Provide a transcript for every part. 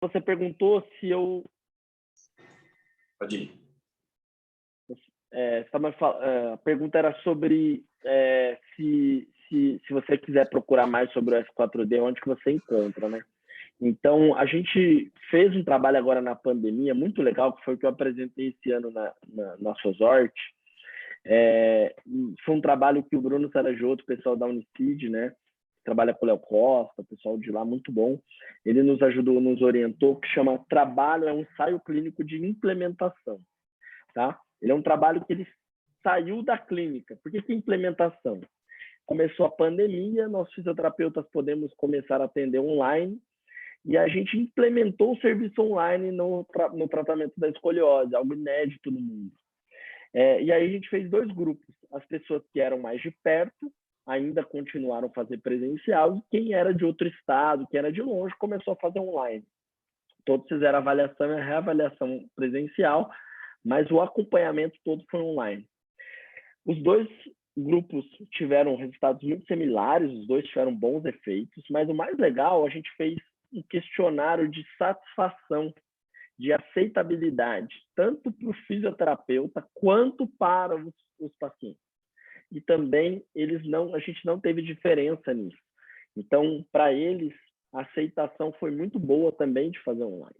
você perguntou se eu Pode ir. a pergunta era sobre se você quiser procurar mais sobre o S4D, onde que você encontra, né? Então, a gente fez um trabalho agora na pandemia muito legal, que foi o que eu apresentei esse ano na Sozort. Foi um trabalho que o Bruno Saragiotto, o pessoal da Unicid, né? Trabalha com o Léo Costa, o pessoal de lá, muito bom. Ele nos ajudou, nos orientou, que chama Trabalho, é um ensaio clínico de implementação, tá? Ele é um trabalho que ele saiu da clínica. Por que implementação? Começou a pandemia, nós fisioterapeutas podemos começar a atender online, e a gente implementou o serviço online no tratamento da escoliose, algo inédito no mundo. E aí a gente fez 2 grupos. As pessoas que eram mais de perto ainda continuaram a fazer presencial, e quem era de outro estado, quem era de longe, começou a fazer online. Todos fizeram avaliação e reavaliação presencial, mas o acompanhamento todo foi online. Os 2 grupos tiveram resultados muito similares, os 2 tiveram bons efeitos, mas o mais legal, a gente fez um questionário de satisfação, de aceitabilidade, tanto para o fisioterapeuta quanto para os pacientes. E também a gente não teve diferença nisso. Então, para eles, a aceitação foi muito boa também de fazer online.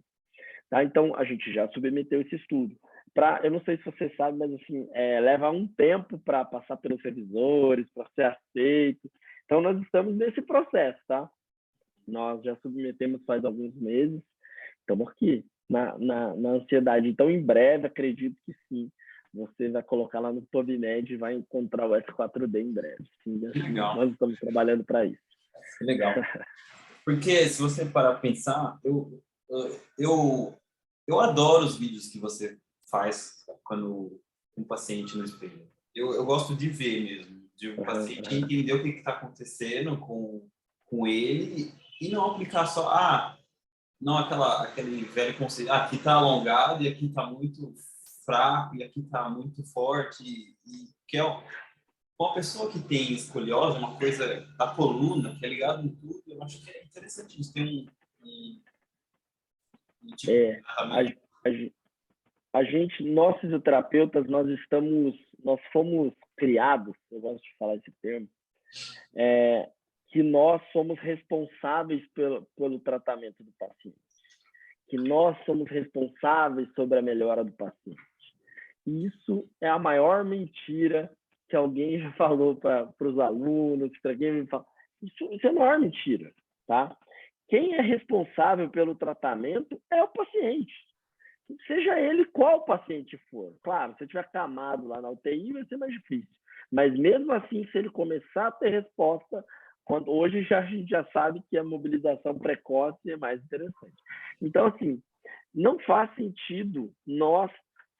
Tá? Então, a gente já submeteu esse estudo. Eu não sei se você sabe, mas assim, leva um tempo para passar pelos revisores, para ser aceito. Então, nós estamos nesse processo, tá? Nós já submetemos faz alguns meses, estamos aqui, na ansiedade. Então, em breve, acredito que sim, você vai colocar lá no PubMed e vai encontrar o S4D em breve. Sim, Que assim, legal, nós estamos trabalhando para isso. que legal. Porque se você parar para pensar, eu adoro os vídeos que você faz quando um paciente no espelho. Eu gosto de ver mesmo, de um paciente entender o que está acontecendo com ele e não aplicar só, não aquele velho conceito, aqui está alongado e aqui está muito fraco e aqui está muito forte. E que é uma pessoa que tem escoliose, uma coisa da coluna, que é ligado em tudo, eu acho que é interessante isso. Tem um tipo de A, tratamento. a gente, nós fisioterapeutas, nós fomos criados, eu gosto de falar esse termo, que nós somos responsáveis pelo tratamento do paciente, que nós somos responsáveis sobre a melhora do paciente. E isso é a maior mentira que alguém já falou para os alunos, para quem me fala. Isso é a maior mentira, tá? Quem é responsável pelo tratamento é o paciente. Seja ele qual paciente for. Claro, se tiver acamado lá na UTI, vai ser mais difícil. Mas mesmo assim, se ele começar a ter resposta, hoje a gente já sabe que a mobilização precoce é mais interessante. Então, assim, não faz sentido nós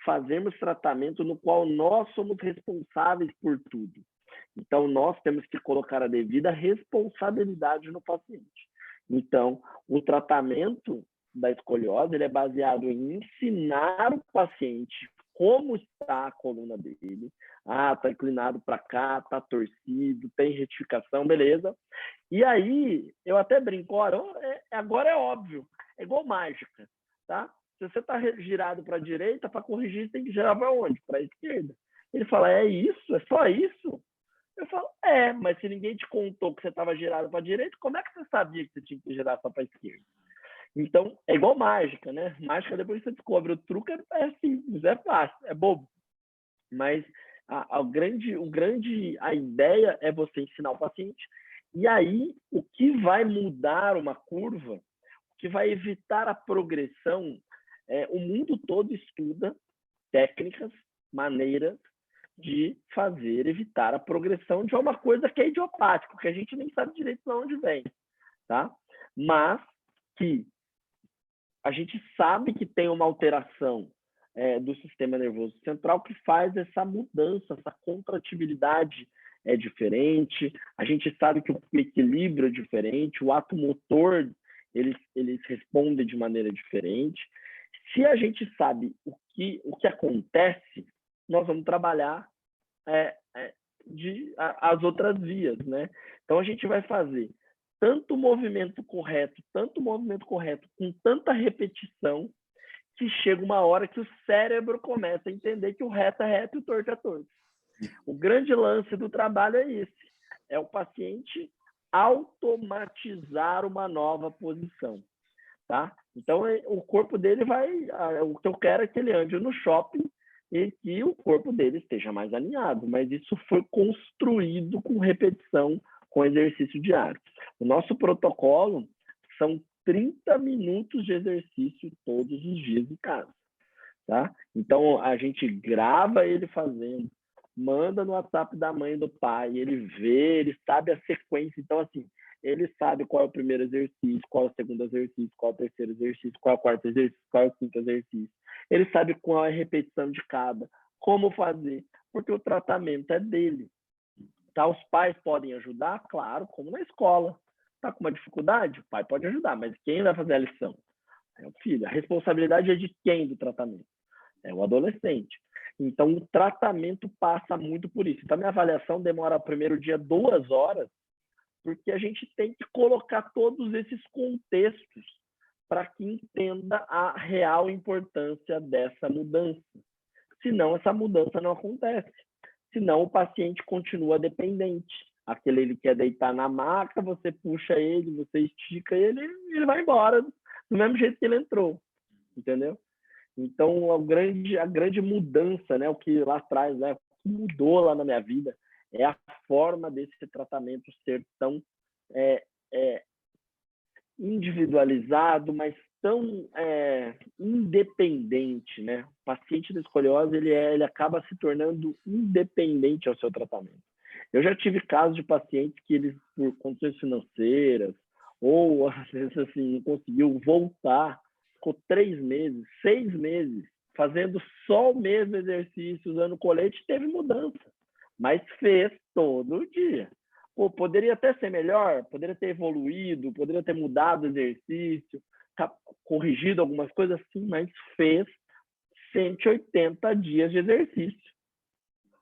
fazermos tratamento no qual nós somos responsáveis por tudo. Então, nós temos que colocar a devida responsabilidade no paciente. Então, o tratamento da escoliose ele é baseado em ensinar o paciente como está a coluna dele. Está inclinado para cá, está torcido, tem retificação, beleza. E aí, eu até brinco, agora é óbvio, é igual mágica, tá? Se você está girado para a direita, para corrigir, tem que girar para onde? Para a esquerda. Ele fala, é isso? É só isso? Eu falo, mas se ninguém te contou que você estava girado para a direita, como é que você sabia que você tinha que girar só para a esquerda? Então, é igual mágica, né? Mágica depois você descobre. O truque é simples, é fácil, é bobo. Mas a ideia é você ensinar o paciente. E aí, o que vai mudar uma curva, o que vai evitar a progressão, o mundo todo estuda técnicas, maneiras de evitar a progressão de uma coisa que é idiopática, que a gente nem sabe direito de onde vem, tá? Mas que a gente sabe que tem uma alteração do sistema nervoso central que faz essa mudança, essa contratibilidade é diferente. A gente sabe que o equilíbrio é diferente, o ato motor eles respondem de maneira diferente. Se a gente sabe o que acontece, nós vamos trabalhar as outras vias, né? Então a gente vai fazer tanto movimento correto, com tanta repetição, que chega uma hora que o cérebro começa a entender que o reto é reto e o torto é torto. O grande lance do trabalho é esse, é o paciente automatizar uma nova posição, tá? Então, o corpo dele o que eu quero é que ele ande no shopping e que o corpo dele esteja mais alinhado, mas isso foi construído com repetição, com exercício diário. O nosso protocolo são 30 minutos de exercício todos os dias em casa, tá? Então, a gente grava ele fazendo, manda no WhatsApp da mãe e do pai, ele vê, ele sabe a sequência. Então, assim, ele sabe qual é o primeiro exercício, qual é o segundo exercício, qual é o terceiro exercício, qual é o quarto exercício, qual é o quinto exercício. Ele sabe qual é a repetição de cada, como fazer, porque o tratamento é dele. Tá? Os pais podem ajudar, claro, como na escola. Tá com uma dificuldade? O pai pode ajudar, mas quem vai fazer a lição? É o filho. A responsabilidade é de quem do tratamento? É o adolescente. Então, o tratamento passa muito por isso. Então, a minha avaliação demora o primeiro dia 2 horas, porque a gente tem que colocar todos esses contextos para que entenda a real importância dessa mudança. Senão, essa mudança não acontece. Senão, o paciente continua dependente. Ele quer deitar na maca, você puxa ele, você estica ele, ele vai embora do mesmo jeito que ele entrou. Entendeu? Então, a grande mudança, né, o que lá atrás, né, o que mudou lá na minha vida, é a forma desse tratamento ser tão individualizado, mas tão independente, né? O paciente da escoliose, ele acaba se tornando independente ao seu tratamento. Eu já tive casos de pacientes que eles, por condições financeiras, ou às vezes assim, não conseguiu voltar, ficou 3 meses, 6 meses, fazendo só o mesmo exercício, usando colete, teve mudança, mas fez todo dia. Pô, poderia até ser melhor, poderia ter evoluído, poderia ter mudado o exercício, corrigido algumas coisas, sim, mas fez 180 dias de exercício,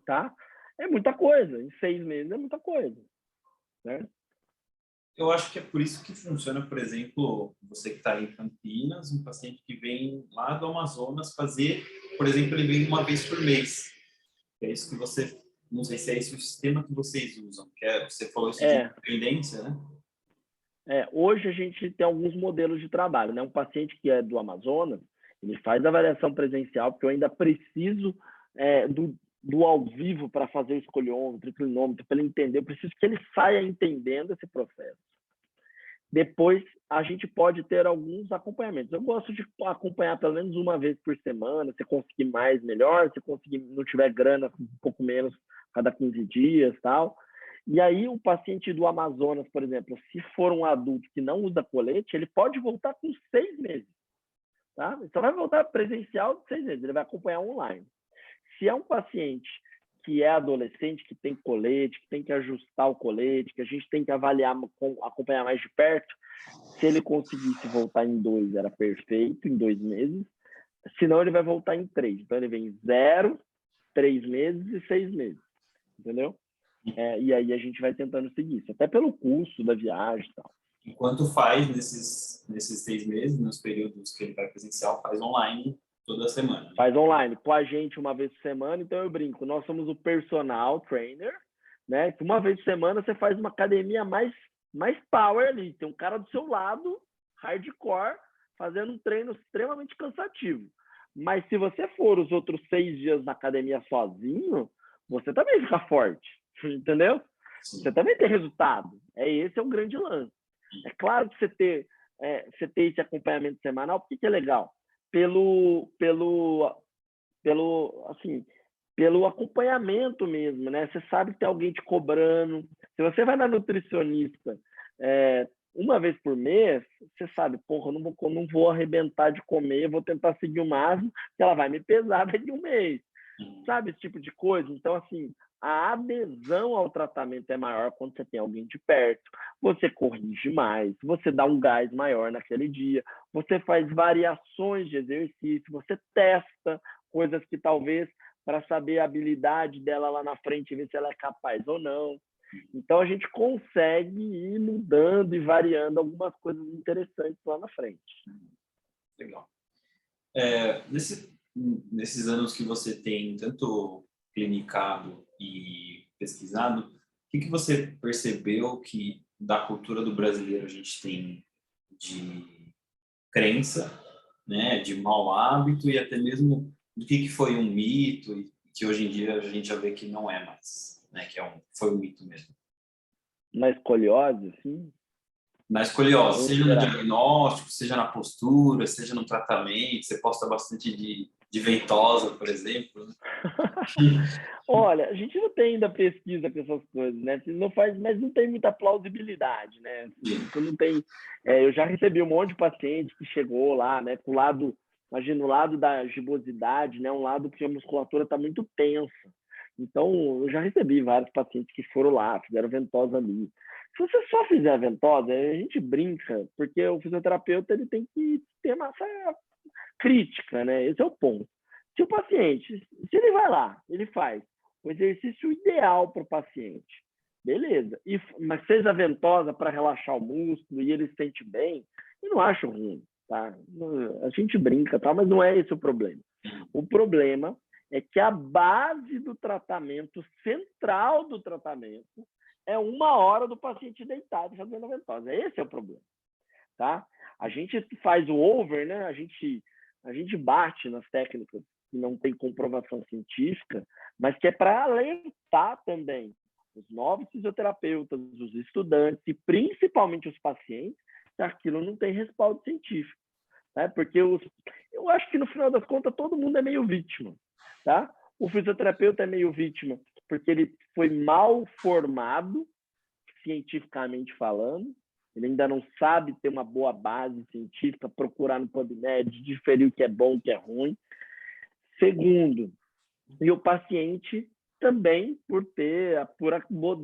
tá? É muita coisa, em 6 meses é muita coisa, né? Eu acho que é por isso que funciona, por exemplo, você que está em Campinas, um paciente que vem lá do Amazonas fazer, por exemplo, ele vem uma vez por mês. É isso que você, não sei se é esse o sistema que vocês usam, você falou isso de independência, né? Hoje a gente tem alguns modelos de trabalho, né? Um paciente que é do Amazonas, ele faz avaliação presencial, porque eu ainda preciso do ao vivo para fazer o escoliômetro, triclinômetro, para ele entender. Eu preciso que ele saia entendendo esse processo. Depois, a gente pode ter alguns acompanhamentos. Eu gosto de acompanhar pelo menos uma vez por semana. Se conseguir mais, melhor. Se conseguir, não tiver grana, um pouco menos, cada 15 dias, tal. E aí, o paciente do Amazonas, por exemplo, se for um adulto que não usa colete, ele pode voltar com 6 meses. Tá? Então, vai voltar presencial de 6 meses. Ele vai acompanhar online. Se é um paciente que é adolescente, que tem colete, que tem que ajustar o colete, que a gente tem que avaliar, acompanhar mais de perto, se ele conseguisse voltar em 2, era perfeito, em 2 meses. Senão, ele vai voltar em 3. Então, ele vem 0, 3 meses e 6 meses. Entendeu? E aí a gente vai tentando seguir isso, até pelo custo da viagem e tal. Enquanto faz nesses 6 meses, nos períodos que ele vai presencial, faz online toda semana. Faz online, com a gente uma vez por semana. Então eu brinco, nós somos o personal trainer, né? Uma vez por semana você faz uma academia mais power ali. Tem um cara do seu lado, hardcore, fazendo um treino extremamente cansativo. Mas se você for os outros 6 dias na academia sozinho, você também fica forte, entendeu? Sim. Você também tem resultado. Esse é um grande lance. É claro que você ter esse acompanhamento semanal, por que é legal? Pelo acompanhamento mesmo, né? Você sabe que tem alguém te cobrando. Se você vai na nutricionista uma vez por mês, você sabe, porra, eu não vou arrebentar de comer, vou tentar seguir o máximo, que ela vai me pesar daqui a um mês. Sabe, esse tipo de coisa? Então, assim, a adesão ao tratamento é maior quando você tem alguém de perto, você corrige mais, você dá um gás maior naquele dia, você faz variações de exercício, você testa coisas que talvez para saber a habilidade dela lá na frente, ver se ela é capaz ou não. Então, a gente consegue ir mudando e variando algumas coisas interessantes lá na frente. Legal. Nesses anos que você tem tanto clinicado e pesquisado, o que você percebeu que da cultura do brasileiro a gente tem de crença, né, de mau hábito e até mesmo do que foi um mito e que hoje em dia a gente já vê que não é mais, né, que foi um mito mesmo. Na escoliose, assim? Na escoliose, seja no diagnóstico, seja na postura, seja no tratamento, você posta bastante de ventosa, por exemplo. Né? Olha, a gente não tem ainda pesquisa com essas coisas, né? Não faz, mas não tem muita plausibilidade, né? Isso não tem. Eu já recebi um monte de paciente que chegou lá, né? Com o lado, imagina, o lado da gibosidade, né? Um lado que a musculatura está muito tensa. Então, eu já recebi vários pacientes que foram lá, fizeram ventosa ali. Se você só fizer a ventosa, a gente brinca, porque o fisioterapeuta ele tem que ter massa crítica, né? Esse é o ponto. Se o paciente, se ele vai lá, ele faz o exercício ideal para o paciente, beleza. Mas fez a ventosa para relaxar o músculo e ele se sente bem, eu não acho ruim, tá? A gente brinca, tá? Mas não é esse o problema. O problema é que a base do tratamento, central do tratamento, é 1 hora do paciente deitado fazendo a ventosa. Esse é o problema, tá? A gente faz o over, né? A gente bate nas técnicas que não tem comprovação científica, mas que é para alertar também os novos fisioterapeutas, os estudantes e principalmente os pacientes que aquilo não tem respaldo científico, né? Porque eu acho que no final das contas todo mundo é meio vítima, tá? O fisioterapeuta é meio vítima porque ele foi mal formado, cientificamente falando, ele ainda não sabe ter uma boa base científica, procurar no PubMed, diferir o que é bom, o que é ruim. Segundo, e o paciente também por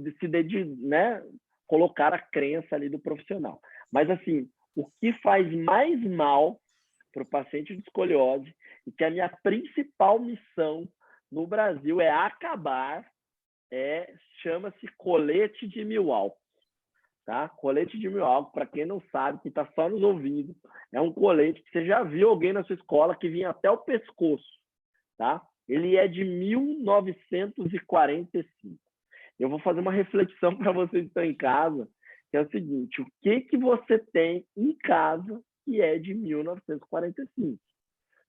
decidir, né, colocar a crença ali do profissional. Mas, assim, o que faz mais mal para o paciente de escoliose e que a minha principal missão no Brasil é acabar, chama-se colete de Milwaukee. Tá? Colete de Milwaukee, para quem não sabe, que está só nos ouvindo, é um colete que você já viu alguém na sua escola que vinha até o pescoço. Tá? Ele é de 1945. Eu vou fazer uma reflexão para vocês que estão em casa, que é o seguinte: o que você tem em casa que é de 1945?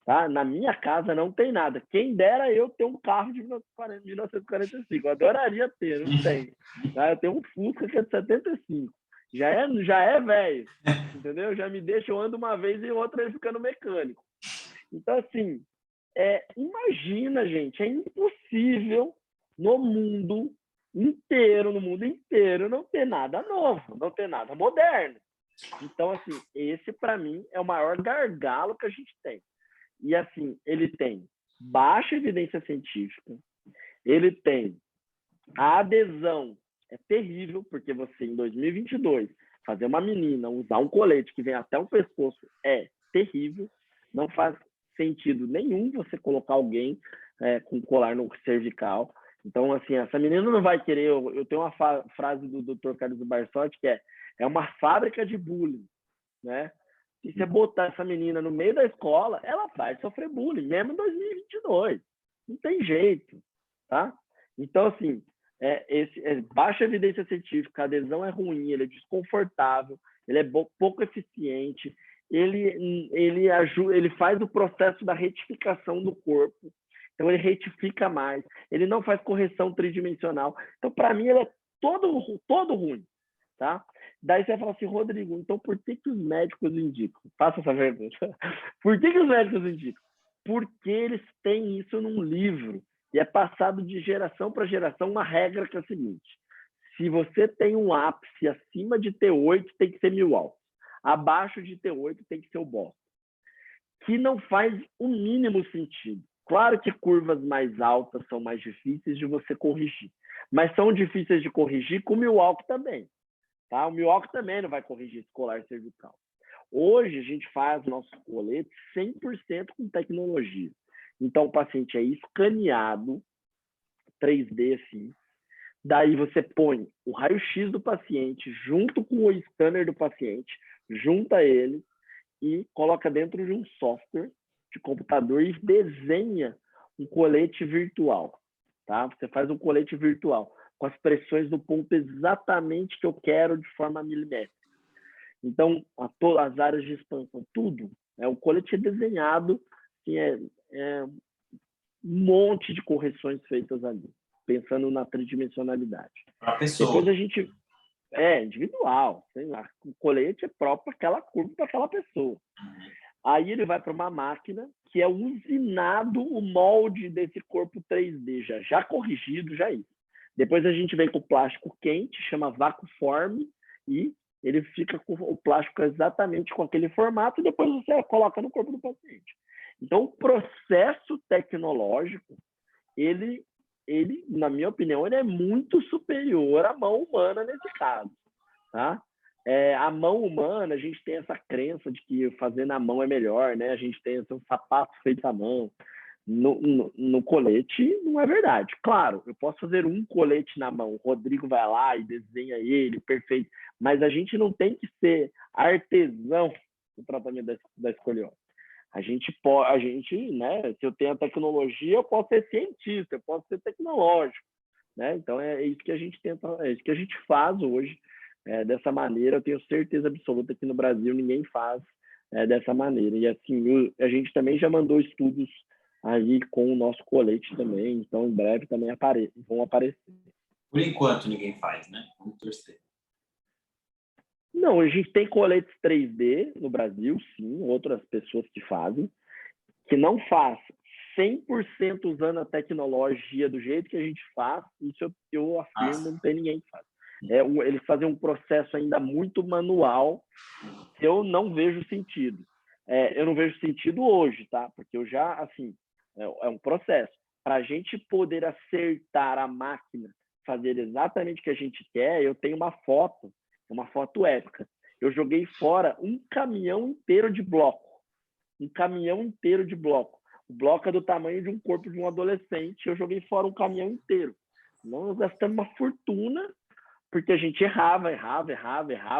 Tá? Na minha casa não tem nada. Quem dera eu ter um carro de 1945. Eu adoraria ter, não tem. Tá? Eu tenho um Fusca que é de 75. Já é velho, entendeu? Já me deixa, eu ando uma vez e outra ele fica no mecânico. Então, assim, imagina, gente, é impossível no mundo inteiro, não ter nada novo, não ter nada moderno. Então, assim, esse para mim é o maior gargalo que a gente tem. E, assim, ele tem baixa evidência científica, ele tem a adesão, é terrível, porque você, em 2022, fazer uma menina usar um colete que vem até o pescoço é terrível, não faz sentido nenhum você colocar alguém com colar no cervical. Então, assim, essa menina não vai querer... Eu tenho uma frase do Dr. Carlos Barsotti que é uma fábrica de bullying, né? Se você botar essa menina no meio da escola, ela vai sofrer bullying, mesmo em 2022. Não tem jeito, tá? Então, assim, baixa evidência científica, a adesão é ruim, ele é desconfortável, ele é pouco eficiente, ele faz o processo da retificação do corpo, então ele retifica mais, ele não faz correção tridimensional. Então, para mim, ele é todo ruim, tá? Daí você vai falar assim: Rodrigo, então por que os médicos indicam? Faça essa pergunta. Por que os médicos indicam? Porque eles têm isso num livro e é passado de geração para geração uma regra que é a seguinte: se você tem um ápice acima de T8, tem que ser Milwaukee. Abaixo de T8 tem que ser o Boston. Que não faz o mínimo sentido. Claro que curvas mais altas são mais difíceis de você corrigir, mas são difíceis de corrigir com o Milwaukee também. Tá? O Milwaukee também não vai corrigir esse colar cervical. Hoje, a gente faz o nosso colete 100% com tecnologia. Então, o paciente é escaneado, 3D, assim, Daí você põe o raio-x do paciente junto com o scanner do paciente, junta ele e coloca dentro de um software de computador e desenha um colete virtual, tá? Você faz um colete virtual com as pressões do ponto exatamente que eu quero de forma milimétrica. Então, as áreas de expansão, tudo, o colete é desenhado, assim, um monte de correções feitas ali, pensando na tridimensionalidade. Para a pessoa. Depois a gente... individual, sei lá, o colete é próprio para aquela curva, para aquela pessoa. Aí ele vai para uma máquina que é usinado o molde desse corpo 3D, já corrigido, já isso. Depois a gente vem com o plástico quente, chama Vacuform, e ele fica com o plástico exatamente com aquele formato, e depois você coloca no corpo do paciente. Então, o processo tecnológico, ele, na minha opinião, ele é muito superior à mão humana nesse caso, tá? A mão humana, a gente tem essa crença de que fazer na mão é melhor, né? A gente tem um sapato feito à mão. No colete, não é verdade. Claro, eu posso fazer um colete na mão, o Rodrigo vai lá e desenha ele, perfeito, mas a gente não tem que ser artesão no tratamento da escoliose. A gente, né? Se eu tenho a tecnologia, eu posso ser cientista, eu posso ser tecnológico, né? Então é isso que a gente tenta, é isso que a gente faz hoje. Dessa maneira, eu tenho certeza absoluta que no Brasil ninguém faz dessa maneira. E assim, a gente também já mandou estudos aí com o nosso colete também, então em breve também vão aparecer. Por enquanto ninguém faz, né? Vamos torcer. Não, a gente tem coletes 3D no Brasil, sim, outras pessoas que fazem, que não faz 100% usando a tecnologia do jeito que a gente faz, isso eu afirmo, não tem ninguém que faz. Eles fazem um processo ainda muito manual, que eu não vejo sentido. Eu não vejo sentido hoje, tá? Porque eu já, assim, é um processo. Para a gente poder acertar a máquina, fazer exatamente o que a gente quer, eu tenho uma foto épica. Eu joguei fora um caminhão inteiro de bloco. Um caminhão inteiro de bloco. O bloco é do tamanho de um corpo de um adolescente, eu joguei fora um caminhão inteiro. Nós gastamos uma fortuna, porque a gente errava,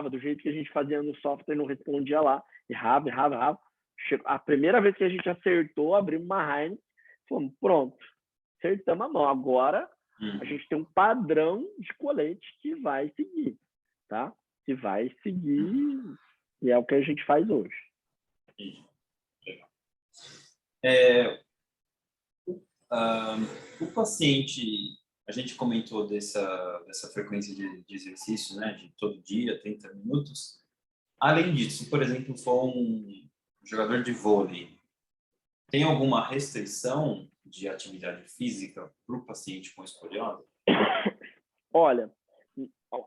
do jeito que a gente fazia no software, não respondia lá, errava. A primeira vez que a gente acertou, abrimos uma Heinz, falamos, pronto, acertamos a mão. Agora, a gente tem um padrão de colete que vai seguir, tá? Que vai seguir, e é o que a gente faz hoje. O paciente... A gente comentou dessa frequência de exercício, né, de todo dia, 30 minutos. Além disso, por exemplo, for um jogador de vôlei, tem alguma restrição de atividade física para o paciente com escoliose? Olha,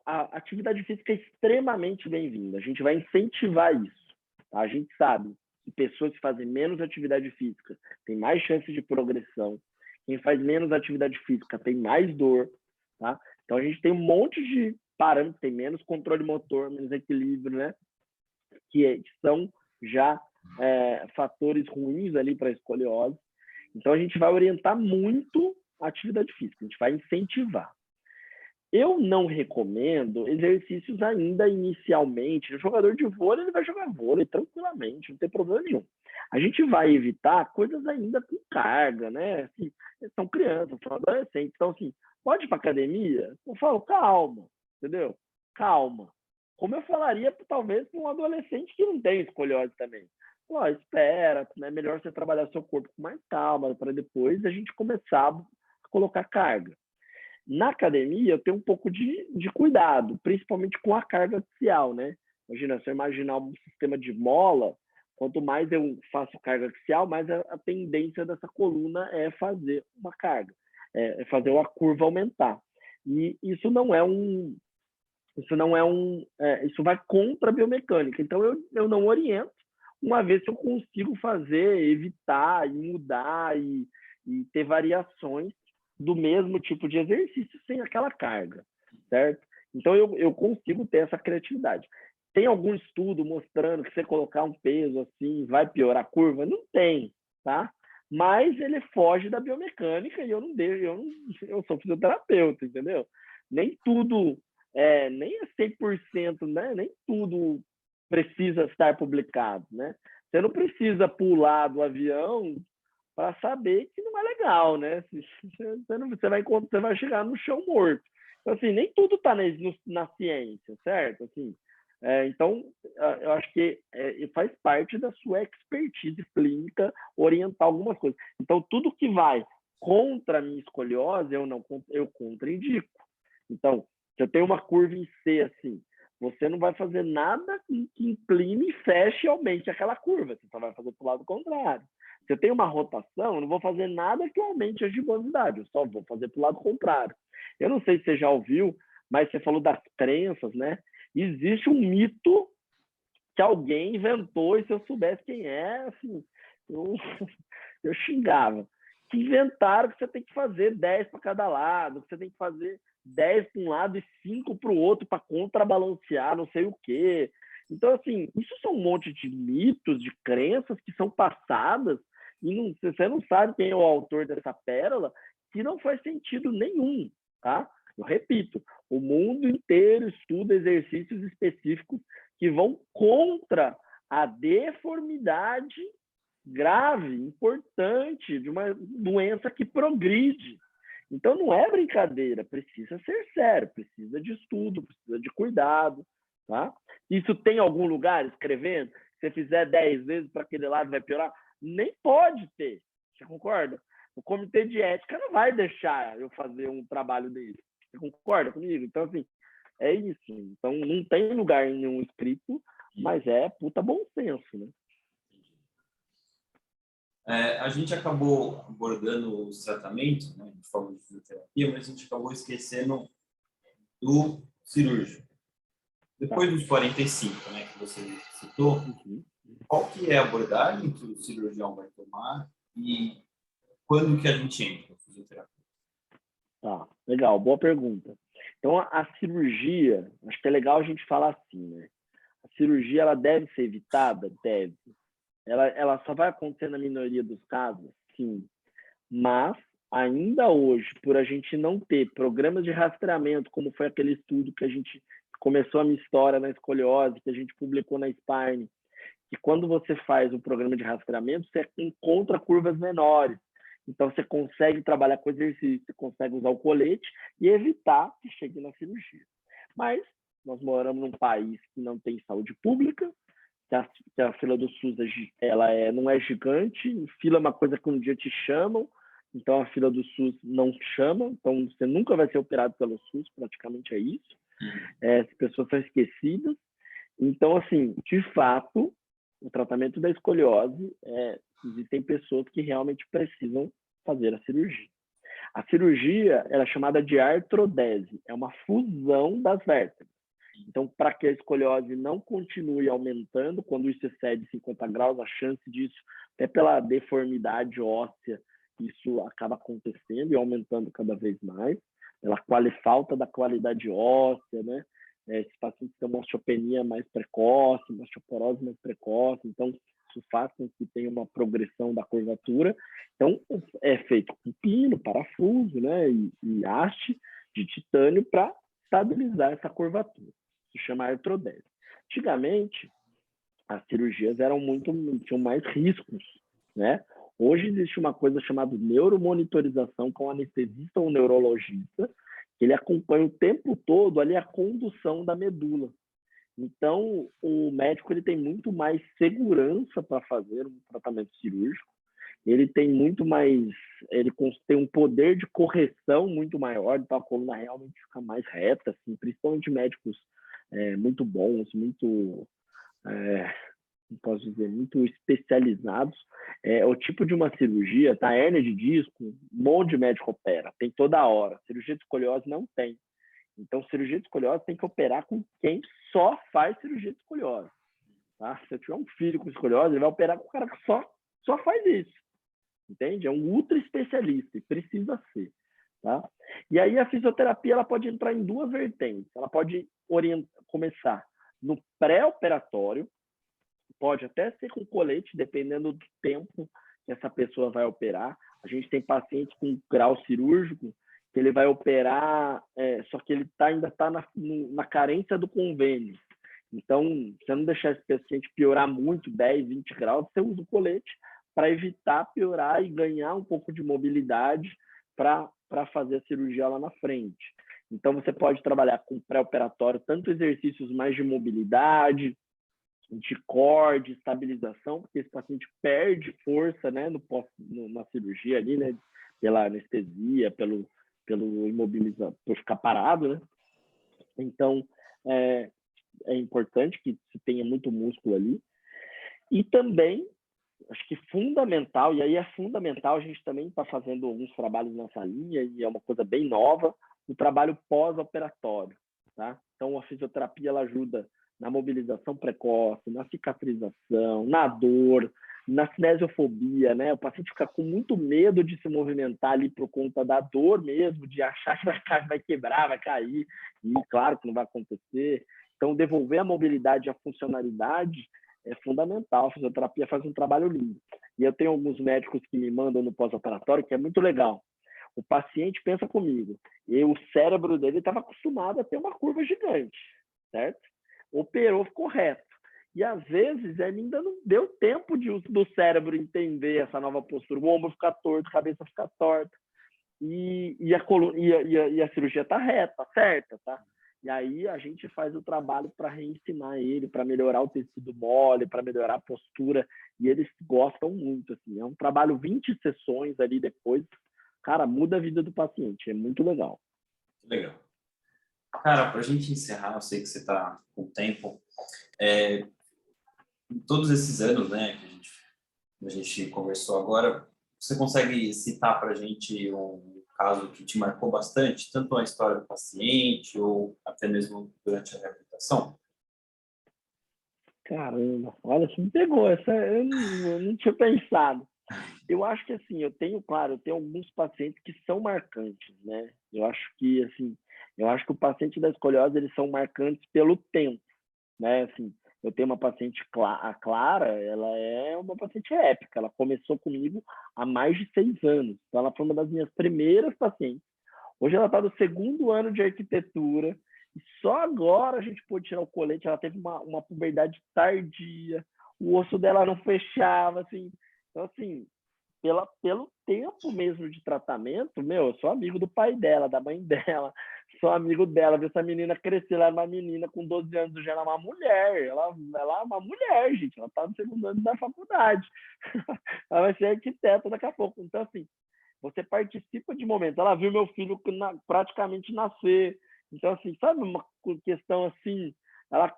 a atividade física é extremamente bem-vinda. A gente vai incentivar isso. Tá? A gente sabe que pessoas que fazem menos atividade física têm mais chances de progressão. Quem faz menos atividade física tem mais dor, tá? Então, a gente tem um monte de parâmetros, tem menos controle motor, menos equilíbrio, né? Que são já fatores ruins ali para a escoliose. Então, a gente vai orientar muito a atividade física, a gente vai incentivar. Eu não recomendo exercícios ainda inicialmente. O jogador de vôlei, ele vai jogar vôlei tranquilamente, não tem problema nenhum. A gente vai evitar coisas ainda com carga, né? Assim, são crianças, são adolescentes. Então, assim, pode ir para academia? Eu falo, calma, entendeu? Calma. Como eu falaria, talvez, para um adolescente que não tem escoliose também. Pô, espera, é melhor você trabalhar seu corpo com mais calma, para depois a gente começar a colocar carga. Na academia, eu tenho um pouco de cuidado, principalmente com a carga axial, né? Imagina, se eu imaginar um sistema de mola, quanto mais eu faço carga axial, mais a tendência dessa coluna é fazer uma carga, é fazer a curva aumentar. E isso isso vai contra a biomecânica. Então, eu não oriento, uma vez que eu consigo evitar, e mudar e ter variações do mesmo tipo de exercício sem aquela carga, certo? Então, eu consigo ter essa criatividade. Tem algum estudo mostrando que você colocar um peso assim vai piorar a curva? Não tem, tá? Mas ele foge da biomecânica e eu não deixo, eu sou fisioterapeuta, entendeu? nem tudo, nem é 100%, né? Nem tudo precisa estar publicado, né? Você não precisa pular do avião para saber que não é legal, né? Você vai chegar no chão morto. Então, assim, nem tudo está na ciência, certo? Assim, então, eu acho que faz parte da sua expertise clínica orientar algumas coisas. Então, tudo que vai contra a minha escoliose, eu contraindico. Então, se eu tenho uma curva em C, assim, você não vai fazer nada que incline, feche e aumente aquela curva. Você só vai fazer para o lado contrário. Se eu tenho uma rotação, eu não vou fazer nada que aumente a gibosidade. Eu só vou fazer para o lado contrário. Eu não sei se você já ouviu, mas você falou das crenças, né? Existe um mito que alguém inventou, e se eu soubesse quem é, assim, eu xingava. Que inventaram que você tem que fazer 10 para cada lado, que você tem que fazer 10 para um lado e 5 para o outro para contrabalancear não sei o quê. Então, assim, isso são um monte de mitos, de crenças que são passadas e você não sabe quem é o autor dessa pérola, que não faz sentido nenhum, tá? Eu repito, o mundo inteiro estuda exercícios específicos que vão contra a deformidade grave, importante, de uma doença que progride. Então, não é brincadeira, precisa ser sério, precisa de estudo, precisa de cuidado, tá? Isso tem algum lugar escrevendo? Se você fizer 10 vezes para aquele lado vai piorar? Nem pode ter, você concorda? O comitê de ética não vai deixar eu fazer um trabalho desse. Você concorda comigo? Então, assim, é isso. Então, não tem lugar em nenhum escrito, mas é puta bom senso, né? A gente acabou abordando os tratamentos, né, de forma de fisioterapia, mas a gente acabou esquecendo do cirúrgico. Depois dos 45, né, que você citou, qual que é a abordagem que o cirurgião vai tomar e quando que a gente entra na fisioterapia? Tá, legal, boa pergunta. Então, a cirurgia, acho que é legal a gente falar assim, né? A cirurgia, ela deve ser evitada? Deve. Ela só vai acontecer na minoria dos casos? Sim. Mas, ainda hoje, por a gente não ter programas de rastreamento, como foi aquele estudo que a gente começou a minha história na escoliose, que a gente publicou na Spine, que quando você faz um programa de rastreamento, você encontra curvas menores. Então, você consegue trabalhar com exercício, você consegue usar o colete e evitar que chegue na cirurgia. Mas nós moramos num país que não tem saúde pública, que a fila do SUS não é gigante, fila é uma coisa que um dia te chamam, então a fila do SUS não chama, então você nunca vai ser operado pelo SUS, praticamente é isso. As pessoas são esquecidas. Então, assim, de fato, o tratamento da escoliose, existem pessoas que realmente precisam fazer a cirurgia. A cirurgia ela é chamada de artrodese, é uma fusão das vértebras. Então, para que a escoliose não continue aumentando, quando isso excede 50 graus, a chance disso, até pela deformidade óssea, isso acaba acontecendo e aumentando cada vez mais, pela falta da qualidade óssea, né? Esses pacientes têm uma osteopenia mais precoce, uma osteoporose mais precoce, então isso faz com que tenha uma progressão da curvatura. Então, é feito com pino, parafuso, né? E haste de titânio para estabilizar essa curvatura. Se chama artrodese. Antigamente, as cirurgias tinham mais riscos, né? Hoje existe uma coisa chamada neuromonitorização com anestesista ou neurologista, que ele acompanha o tempo todo ali a condução da medula. Então, o médico ele tem muito mais segurança para fazer um tratamento cirúrgico, ele tem ele tem um poder de correção muito maior, então a coluna realmente fica mais reta, assim, principalmente médicos muito bons, muito, não posso dizer, muito especializados. O tipo de uma cirurgia, tá? Hérnia de disco, um monte de médico opera, tem toda hora. Cirurgia de escoliose não tem. Então, cirurgia de escoliose tem que operar com quem só faz cirurgia de escoliose. Tá? Se eu tiver um filho com escoliose, ele vai operar com o cara que só faz isso. Entende? É um ultra especialista e precisa ser. Tá? E aí a fisioterapia ela pode entrar em duas vertentes. Ela pode começar no pré-operatório, pode até ser com colete, dependendo do tempo que essa pessoa vai operar. A gente tem pacientes com grau cirúrgico que ele vai operar, só que ele ainda está na carência do convênio. Então, você não deixar esse paciente piorar muito, 10, 20 graus, você usa o colete para evitar piorar e ganhar um pouco de mobilidade para fazer a cirurgia lá na frente. Então, você pode trabalhar com pré-operatório, tanto exercícios mais de mobilidade, de core, de estabilização, porque esse paciente perde força, né, na cirurgia ali, né, pela anestesia, pelo imobilizar, por ficar parado, né? Então, é importante que se tenha muito músculo ali. E também, acho que fundamental, e aí é fundamental, a gente também está fazendo alguns trabalhos nessa linha, e é uma coisa bem nova, o trabalho pós-operatório, tá? Então, a fisioterapia, ela ajuda na mobilização precoce, na cicatrização, na dor, na cinesiofobia, né? O paciente fica com muito medo de se movimentar ali por conta da dor mesmo, de achar que vai quebrar, vai cair, e claro que não vai acontecer. Então, devolver a mobilidade e a funcionalidade é fundamental. A fisioterapia faz um trabalho lindo. E eu tenho alguns médicos que me mandam no pós-operatório, que é muito legal. O paciente pensa comigo, e o cérebro dele estava acostumado a ter uma curva gigante, certo? Operou, ficou reto. E às vezes ele ainda não deu tempo do cérebro entender essa nova postura. O ombro fica torto, a cabeça fica torta. E a cirurgia está reta, certa, tá? E aí a gente faz o trabalho para reensinar ele, para melhorar o tecido mole, para melhorar a postura. E eles gostam muito, assim. É um trabalho 20 sessões ali depois. Cara, muda a vida do paciente. É muito legal. Legal. Cara, para a gente encerrar, eu sei que você está com tempo. Em todos esses anos, né, que a gente conversou agora, você consegue citar para a gente um caso que te marcou bastante, tanto a história do paciente ou até mesmo durante a reabilitação? Caramba, olha, você me pegou. Essa eu não tinha pensado. Eu acho que, assim, eu tenho alguns pacientes que são marcantes, né? Eu acho que o paciente da escoliose, eles são marcantes pelo tempo, né? Assim, eu tenho uma paciente, a Clara, ela é uma paciente épica. Ela começou comigo há mais de 6 anos. Então, ela foi uma das minhas primeiras pacientes. Hoje ela está no 2º ano de arquitetura e só agora a gente pôde tirar o colete. Ela teve uma puberdade tardia, o osso dela não fechava, assim. Então, assim, pelo tempo mesmo de tratamento, eu sou amigo do pai dela, da mãe dela, sou amigo dela, ver essa menina crescer, ela era uma menina com 12 anos, já era uma mulher, ela é uma mulher, gente, ela tá no 2º ano da faculdade, ela vai ser arquiteta daqui a pouco, então assim, você participa de momentos, ela viu meu filho praticamente nascer, então assim, sabe uma questão assim, ela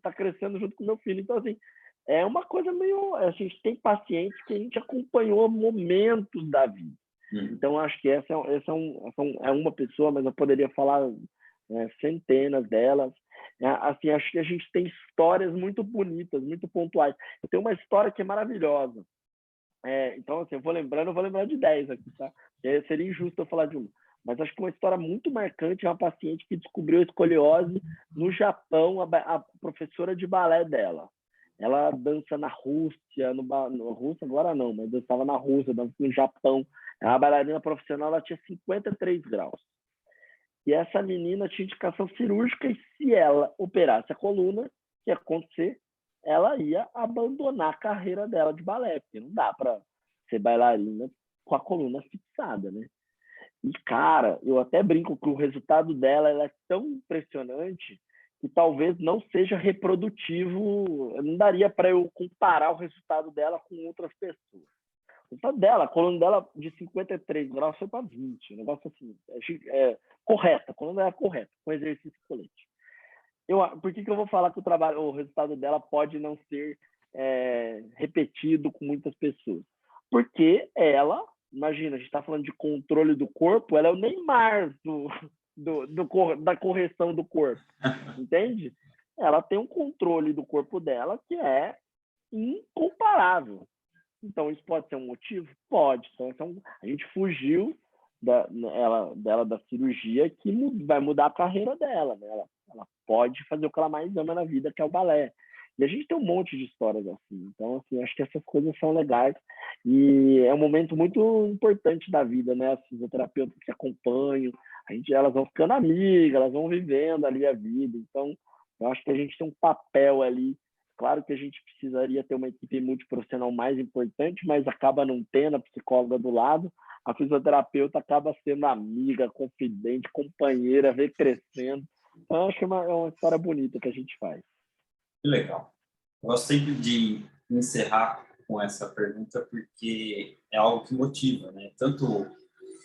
tá crescendo junto com meu filho, então assim, é uma coisa meio... A gente tem pacientes que a gente acompanhou momentos da vida. Então, acho que essa é uma pessoa, mas eu poderia falar centenas delas. Assim, acho que a gente tem histórias muito bonitas, muito pontuais. Eu tenho uma história que é maravilhosa. Então, assim, eu vou lembrar de 10 aqui, tá? Seria injusto eu falar de uma. Mas acho que uma história muito marcante é uma paciente que descobriu a escoliose no Japão, a professora de balé dela. Ela dança na Rússia, Rússia agora não, mas dançava na Rússia, dança no Japão. É uma bailarina profissional, ela tinha 53 graus. E essa menina tinha indicação cirúrgica e se ela operasse a coluna, o que ia acontecer? Ela ia abandonar a carreira dela de balé, porque não dá para ser bailarina com a coluna fixada, né? E, cara, eu até brinco que o resultado dela é tão impressionante que talvez não seja reprodutivo, não daria para eu comparar o resultado dela com outras pessoas. O resultado dela, a coluna dela de 53 graus foi para 20, um negócio assim, correta, a coluna era correta, com exercício colete. Por que eu vou falar que o resultado dela pode não ser repetido com muitas pessoas? Porque ela, imagina, a gente está falando de controle do corpo, ela é o Neymar da correção do corpo, entende? Ela tem um controle do corpo dela que é incomparável. Então, isso pode ser um motivo? Pode. Então, a gente fugiu dela da cirurgia que vai mudar a carreira dela, né? Ela pode fazer o que ela mais ama na vida, que é o balé. E a gente tem um monte de histórias assim. Então, assim, acho que essas coisas são legais. E é um momento muito importante da vida, né? As fisioterapeutas que acompanham, elas vão ficando amigas, elas vão vivendo ali a vida. Então, eu acho que a gente tem um papel ali. Claro que a gente precisaria ter uma equipe multiprofissional mais importante, mas acaba não tendo a psicóloga do lado. A fisioterapeuta acaba sendo amiga, confidente, companheira, vê crescendo. Então, eu acho que é uma história bonita que a gente faz. Que legal. Eu gosto sempre de encerrar com essa pergunta porque é algo que motiva, né? Tanto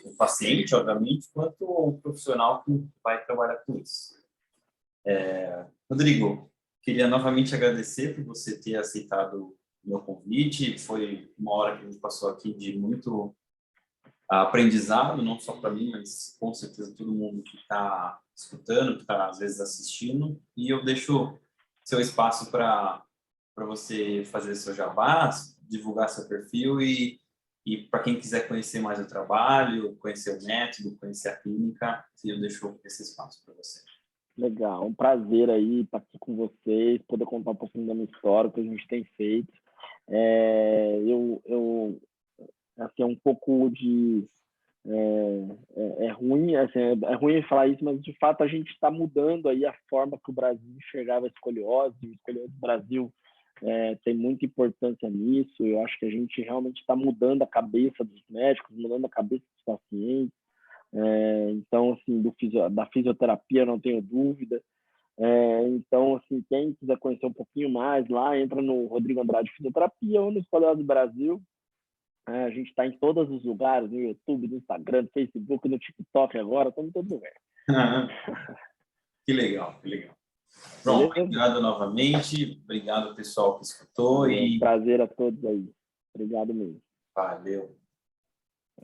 o paciente, obviamente, quanto o profissional que vai trabalhar com isso. Rodrigo, queria novamente agradecer por você ter aceitado o meu convite. Foi uma hora que a gente passou aqui de muito aprendizado, não só para mim, mas com certeza todo mundo que está escutando, que está às vezes assistindo. E eu deixo seu espaço para você fazer seu jabá, divulgar seu perfil e para quem quiser conhecer mais o trabalho, conhecer o método, conhecer a clínica, eu deixo esse espaço para você. Legal, um prazer aí estar aqui com vocês, poder contar um pouquinho da minha história, o que a gente tem feito. Assim, é um pouco de é ruim, assim, é ruim falar isso, mas de fato a gente está mudando aí a forma que o Brasil enxergava a escoliose. O escoliose do Brasil tem muita importância nisso. Eu acho que a gente realmente está mudando a cabeça dos médicos, mudando a cabeça dos pacientes. Então, assim, da fisioterapia, não tenho dúvida. Então, assim, quem quiser conhecer um pouquinho mais, lá entra no Rodrigo Andrade Fisioterapia ou no Escoliose do Brasil. A gente está em todos os lugares, no YouTube, no Instagram, no Facebook, no TikTok agora, estamos em todo lugar. Que legal, que legal. Pronto, obrigado novamente, obrigado pessoal que escutou. Um prazer a todos aí. Obrigado mesmo. Valeu.